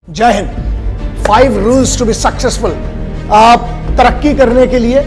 जय हिंद। 5 rules to be successful. तरक्की करने के लिए,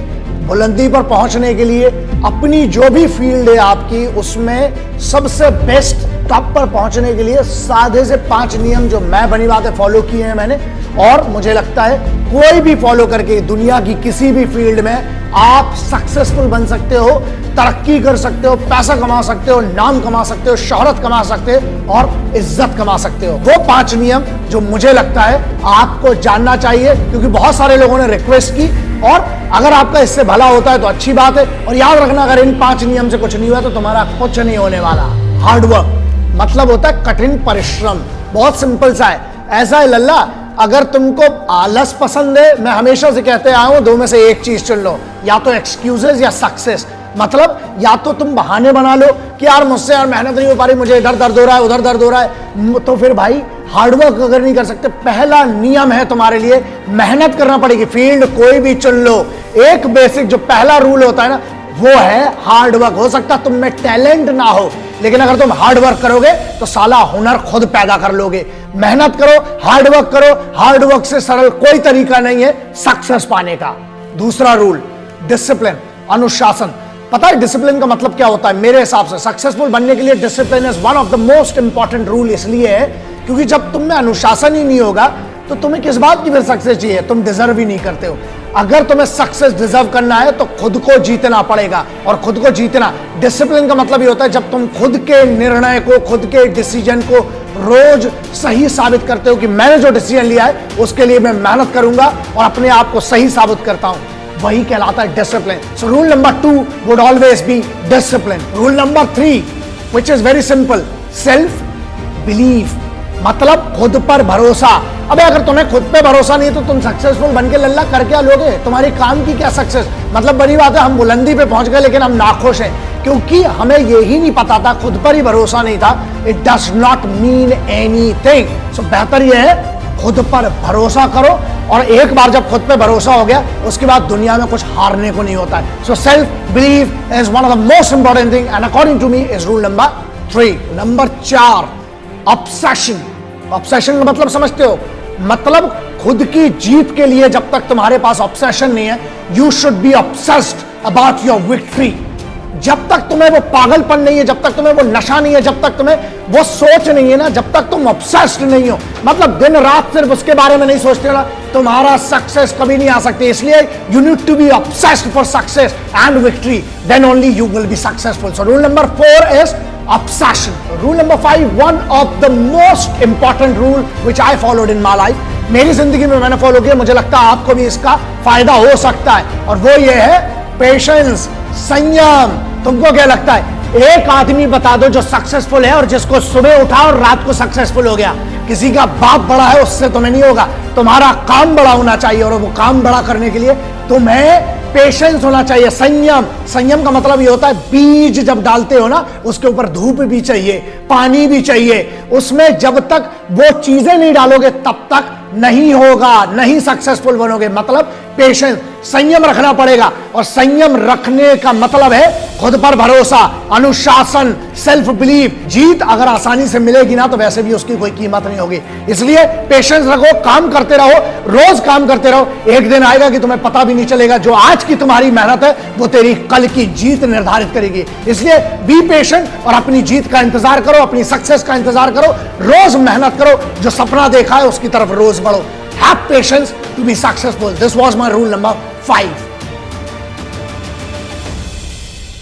बुलंदी पर पहुंचने के लिए, अपनी जो भी फील्ड है आपकी उसमें सबसे बेस्ट टॉप पर पहुंचने के लिए साधे से 5 नियम जो मैं बनी बातें फॉलो किए हैं मैंने, और मुझे लगता है कोई भी फॉलो करके दुनिया की किसी भी फील्ड में आप सक्सेसफुल बन सकते हो, तरक्की कर सकते हो, पैसा कमा सकते हो, नाम कमा सकते हो, शोहरत कमा सकते हो और इज्जत कमा सकते हो। वो 5 नियम जो मुझे लगता है आपको जानना चाहिए, क्योंकि बहुत सारे लोगों ने रिक्वेस्ट की, और अगर आपका इससे भला होता है तो अच्छी बात है। और याद रखना, अगर इन 5 नियम से कुछ नहीं हुआ तो तुम्हारा कुछ नहीं होने वाला। हार्डवर्क मतलब होता है कठिन परिश्रम। बहुत सिंपल सा है, ऐसा है लल्ला, अगर तुमको आलस पसंद है, मैं हमेशा से कहते आया हूं, 2 में से एक चीज चुन लो, या तो एक्सक्यूजेस या सक्सेस। मतलब या तो तुम बहाने बना लो कि यार मुझसे यार मेहनत नहीं हो पा रही, मुझे इधर दर्द हो रहा है, उधर दर्द हो रहा है, तो फिर भाई हार्डवर्क अगर नहीं कर सकते, पहला नियम है तुम्हारे लिए मेहनत करना पड़ेगी। फील्ड कोई भी चुन लो, एक बेसिक जो पहला रूल होता है ना, वो है हार्डवर्क। हो सकता है तुम में टैलेंट ना हो, लेकिन अगर तुम हार्डवर्क करोगे तो साला हुनर खुद पैदा कर लोगे। मेहनत करो, हार्डवर्क करो, हार्डवर्क से सरल कोई तरीका नहीं है सक्सेस पाने का। दूसरा रूल, डिसिप्लिन, अनुशासन। पता है डिसिप्लिन का मतलब क्या होता है? मेरे हिसाब से सक्सेसफुल बनने के लिए discipline is one of the most important rule. इसलिए है क्योंकि जब तुम में अनुशासन ही नहीं होगा तो तुम्हें किस बात की फिर सक्सेस चाहिए? तुम डिजर्व ही नहीं करते हो। अगर तुम्हें सक्सेस डिजर्व करना है तो खुद को जीतना पड़ेगा, और खुद को जीतना, डिसिप्लिन का मतलब ये होता है जब तुम खुद के निर्णय को, खुद के डिसीजन को रोज सही साबित करते हो कि मैंने जो डिसीजन लिया है उसके लिए मैं मेहनत करूंगा और अपने आप को सही साबित करता हूं, वही कहलाता है discipline. So rule number 2 would always be discipline. Rule number 3 which is very simple, self believe, मतलब खुद पर भरोसा। अबे अगर तुम्हें खुद पे भरोसा नहीं है तो तुम सक्सेसफुल बन के लल्ला कर क्या लोगे? तुम्हारी काम की क्या सक्सेस? मतलब बड़ी बात है, हम बुलंदी पे पहुंच गए लेकिन हम नाखुश हैं क्योंकि हमें यही नहीं पता था, खुद पर ही भरोसा नहीं था। It does not mean anything. So बेहतर यह है खुद पर भरोसा करो, और एक बार जब खुद पे भरोसा हो गया उसके बाद दुनिया में कुछ हारने को नहीं होता है। So self believe is one of the most important thing and according to me is rule number 3। Number 4, obsession. Obsession का मतलब समझते हो? मतलब खुद की जीत के लिए जब तक तुम्हारे पास ऑब्सेशन नहीं है, you should be obsessed about your victory. जब तक तुम्हें वो पागलपन नहीं है, जब तक तुम्हें वो नशा नहीं है, जब तक तुम्हें वो सोच नहीं है ना, जब तक तुम ऑब्सेस्ड नहीं हो, मतलब दिन रात सिर्फ उसके बारे में नहीं सोचते ना, तुम्हारा सक्सेस कभी नहीं आ सकती। इसलिए you need to be obsessed for success and victory, then only you will be successful. So rule number 4 is obsession. Rule number 5, one of the most important rule which I followed in my life. मेरी जिंदगी में मैंने follow किया, मुझे लगता है आपको भी इसका फायदा हो सकता है, और वो ये है पेशेंस, संयम। तुमको क्या लगता है? एक आदमी बता दो जो सक्सेसफुल है और जिसको सुबह उठा और रात को सक्सेसफुल हो गया। किसी का बाप बड़ा है उससे तुम्हें नहीं होगा, तुम्हारा काम बड़ा होना चाहिए, और वो काम बड़ा करने के लिए तुम्हें पेशेंस होना चाहिए, संयम। संयम का मतलब ये होता है बीज जब डालते हो ना, उसके ऊपर धूप भी चाहिए, पानी भी चाहिए, उसमें जब तक वो चीजें नहीं डालोगे तब तक नहीं होगा, नहीं सक्सेसफुल बनोगे। मतलब पेशेंस, संयम रखना पड़ेगा, और संयम रखने का मतलब है खुद पर भरोसा, अनुशासन, सेल्फ बिलीव। जीत अगर आसानी से मिलेगी ना तो वैसे भी उसकी कोई कीमत नहीं होगी। इसलिए पेशेंस रखो, काम करते रहो, रोज काम करते रहो। एक दिन आएगा कि तुम्हें पता भी नहीं चलेगा, जो आज की तुम्हारी मेहनत है वो तेरी कल की जीत निर्धारित करेगी। इसलिए बी पेशेंट और अपनी जीत का इंतजार करो, अपनी सक्सेस का इंतजार करो, रोज मेहनत करो, जो सपना देखा है उसकी तरफ रोज बढ़ो। Have patience to be successful. This was my rule number 5.